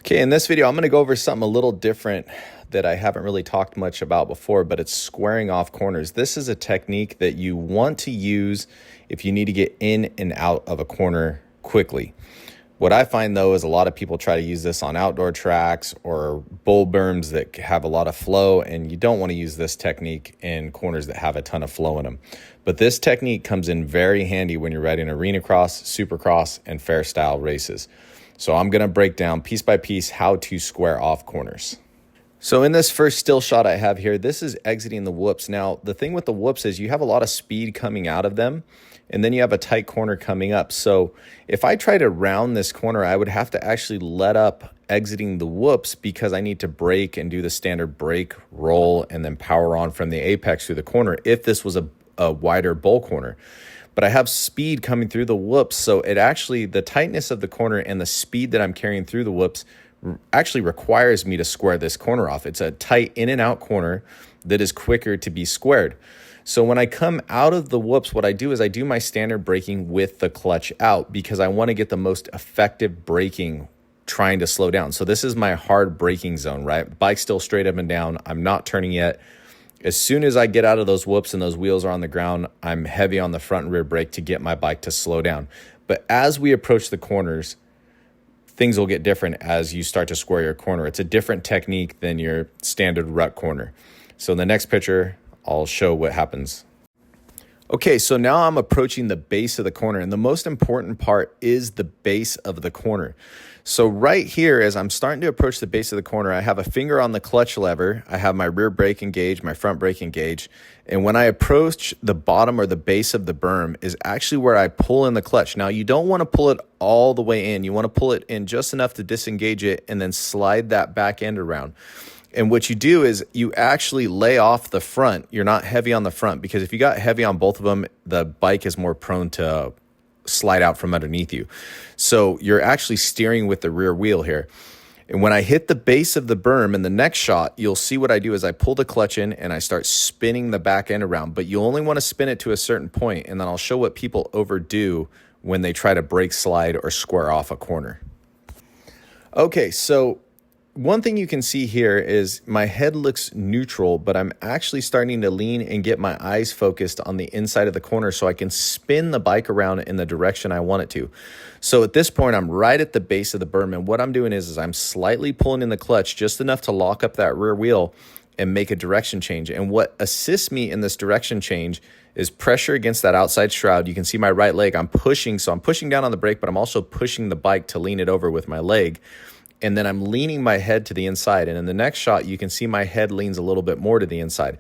Okay, in this video, I'm going to go over something a little different that I haven't really talked much about before, but it's squaring off corners. This is a technique that you want to use if you need to get in and out of a corner quickly. What I find though is a lot of people try to use this on outdoor tracks or bull berms that have a lot of flow, and you don't want to use this technique in corners that have a ton of flow in them. But this technique comes in very handy when you're riding arena cross, supercross, and fair style races. So I'm going to break down piece by piece how to square off corners. So in this first still shot I have here, this is exiting the whoops. Now, the thing with the whoops is you have a lot of speed coming out of them, and then you have a tight corner coming up. So if I try to round this corner, I would have to actually let up exiting the whoops because I need to brake and do the standard brake, roll, and then power on from the apex through the corner if this was a wider bowl corner. But I have speed coming through the whoops, so it actually, the tightness of the corner and the speed that I'm carrying through the whoops actually requires me to square this corner off. It's a tight in and out corner that is quicker to be squared. So when I come out of the whoops, what I do is I do my standard braking with the clutch out because I want to get the most effective braking trying to slow down. So this is my hard braking zone, right? Bike still straight up and down. I'm not turning yet. As soon as I get out of those whoops and those wheels are on the ground, I'm heavy on the front and rear brake to get my bike to slow down. But as we approach the corners, things will get different as you start to square your corner. It's a different technique than your standard rut corner. So in the next picture, I'll show what happens. Okay, so now I'm approaching the base of the corner, and the most important part is the base of the corner. So right here, as I'm starting to approach the base of the corner, I have a finger on the clutch lever. I have my rear brake engaged, my front brake engaged. And when I approach the bottom or the base of the berm is actually where I pull in the clutch. Now, you don't want to pull it all the way in. You want to pull it in just enough to disengage it and then slide that back end around. And what you do is you actually lay off the front. You're not heavy on the front because if you got heavy on both of them, the bike is more prone to slide out from underneath you. So you're actually steering with the rear wheel here. And when I hit the base of the berm in the next shot, you'll see what I do is I pull the clutch in and I start spinning the back end around, but you only want to spin it to a certain point, and then I'll show what people overdo when they try to brake slide or square off a corner. Okay, so one thing you can see here is my head looks neutral, but I'm actually starting to lean and get my eyes focused on the inside of the corner so I can spin the bike around in the direction I want it to. So at this point, I'm right at the base of the berm, and what I'm doing is I'm slightly pulling in the clutch just enough to lock up that rear wheel and make a direction change. And what assists me in this direction change is pressure against that outside shroud. You can see my right leg, I'm pushing, so I'm pushing down on the brake, but I'm also pushing the bike to lean it over with my leg. And then I'm leaning my head to the inside. And in the next shot, you can see my head leans a little bit more to the inside.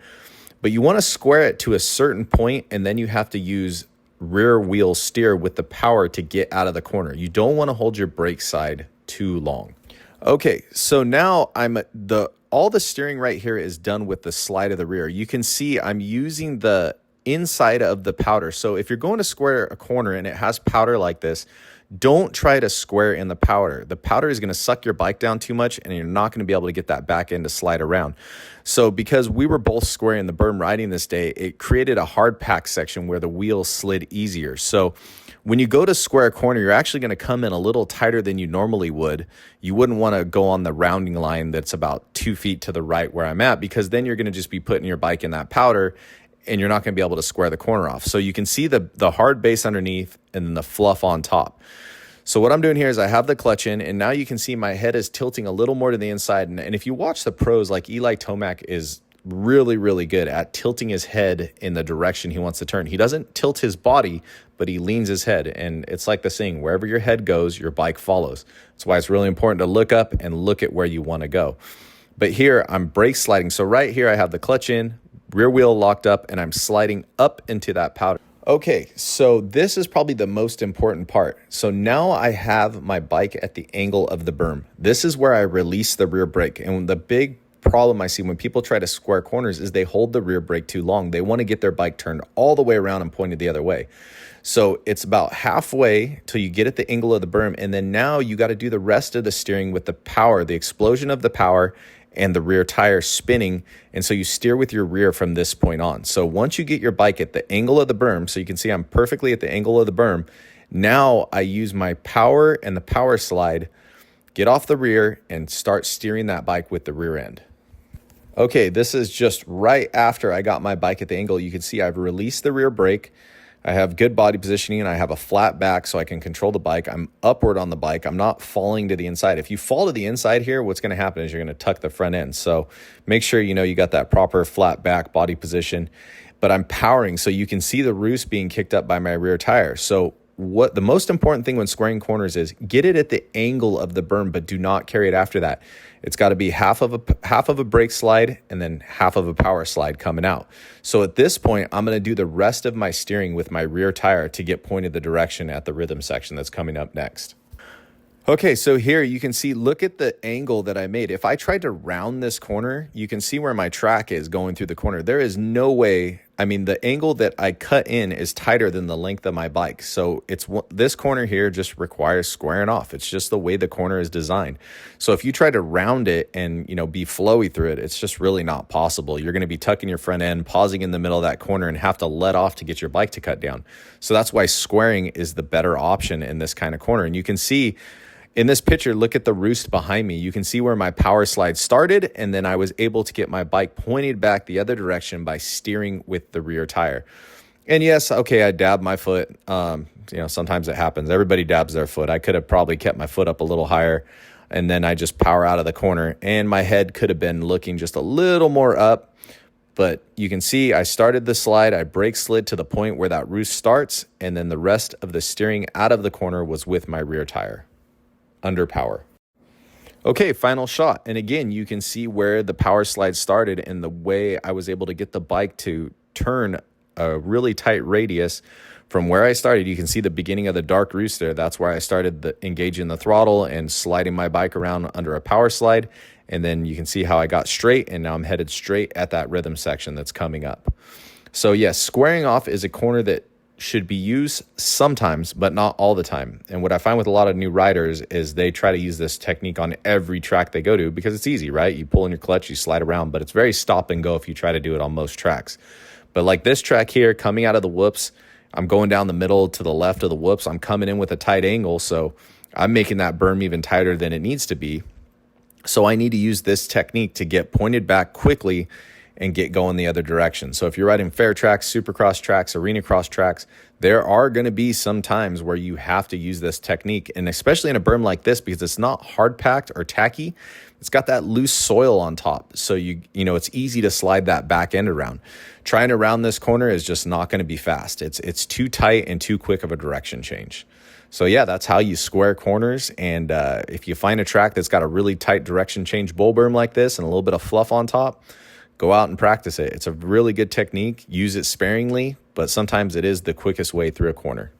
But you want to square it to a certain point, and then you have to use rear wheel steer with the power to get out of the corner. You don't want to hold your brake side too long. Okay, so now all the steering right here is done with the slide of the rear. You can see I'm using the inside of the powder. So if you're going to square a corner and it has powder like this, don't try to square in the powder. The powder is going to suck your bike down too much, and you're not going to be able to get that back end to slide around. So because we were both squaring the berm riding this day, it created a hard pack section where the wheels slid easier. So when you go to square a corner, you're actually going to come in a little tighter than you normally would. You wouldn't want to go on the rounding line that's about 2 feet to the right where I'm at, because then you're going to just be putting your bike in that powder, and you're not going to be able to square the corner off. So you can see the hard base underneath and then the fluff on top. So what I'm doing here is I have the clutch in, and now you can see my head is tilting a little more to the inside. And if you watch the pros, like Eli Tomac is really, really good at tilting his head in the direction he wants to turn. He doesn't tilt his body, but he leans his head. And it's like the saying, wherever your head goes, your bike follows. That's why it's really important to look up and look at where you want to go. But here I'm brake sliding. So right here I have the clutch in, rear wheel locked up, and I'm sliding up into that powder. Okay, so this is probably the most important part. So now I have my bike at the angle of the berm. This is where I release the rear brake. And the big problem I see when people try to square corners is they hold the rear brake too long. They want to get their bike turned all the way around and pointed the other way. So it's about halfway till you get at the angle of the berm. And then now you got to do the rest of the steering with the power, the explosion of the power, and the rear tire spinning. And so you steer with your rear from this point on. So once you get your bike at the angle of the berm, so you can see I'm perfectly at the angle of the berm, now I use my power and the power slide get off the rear and start steering that bike with the rear end. Okay, this is just right after I got my bike at the angle. You can see I've released the rear brake. I have good body positioning and I have a flat back so I can control the bike. I'm upward on the bike. I'm not falling to the inside. If you fall to the inside here, what's going to happen is you're going to tuck the front end. So make sure you got that proper flat back body position. But I'm powering so you can see the roost being kicked up by my rear tire. So what the most important thing when squaring corners is get it at the angle of the berm, but do not carry it after that. It's got to be half of a brake slide and then half of a power slide coming out. So at this point, I'm going to do the rest of my steering with my rear tire to get pointed the direction at the rhythm section that's coming up next. Okay, so here you can see, look at the angle that I made. If I tried to round this corner, you can see where my track is going through the corner. There is no way, the angle that I cut in is tighter than the length of my bike. So this corner here just requires squaring off. It's just the way the corner is designed. So if you try to round it and, be flowy through it, it's just really not possible. You're going to be tucking your front end, pausing in the middle of that corner and have to let off to get your bike to cut down. So that's why squaring is the better option in this kind of corner. And you can see, in this picture, look at the roost behind me. You can see where my power slide started, and then I was able to get my bike pointed back the other direction by steering with the rear tire. And yes, okay, I dabbed my foot. Sometimes it happens. Everybody dabs their foot. I could have probably kept my foot up a little higher, and then I just power out of the corner, and my head could have been looking just a little more up. But you can see I started the slide, I brake slid to the point where that roost starts, and then the rest of the steering out of the corner was with my rear tire. Under power. Okay, final shot. And again, you can see where the power slide started and the way I was able to get the bike to turn a really tight radius from where I started. You can see the beginning of the dark roost there. That's where I started engaging the throttle and sliding my bike around under a power slide. And then you can see how I got straight, and now I'm headed straight at that rhythm section that's coming up. So yes, squaring off is a corner that should be used sometimes, but not all the time. And what I find with a lot of new riders is they try to use this technique on every track they go to because it's easy, right? You pull in your clutch, you slide around, but it's very stop and go if you try to do it on most tracks. But like this track here, coming out of the whoops, I'm going down the middle to the left of the whoops. I'm coming in with a tight angle, so I'm making that berm even tighter than it needs to be. So I need to use this technique to get pointed back quickly and get going the other direction. So if you're riding fair tracks, supercross tracks, arena cross tracks, there are going to be some times where you have to use this technique, and especially in a berm like this because it's not hard packed or tacky. It's got that loose soil on top, so it's easy to slide that back end around. Trying to round this corner is just not going to be fast. It's too tight and too quick of a direction change. So yeah, that's how you square corners. And if you find a track that's got a really tight direction change bull berm like this and a little bit of fluff on top, go out and practice it. It's a really good technique. Use it sparingly, but sometimes it is the quickest way through a corner.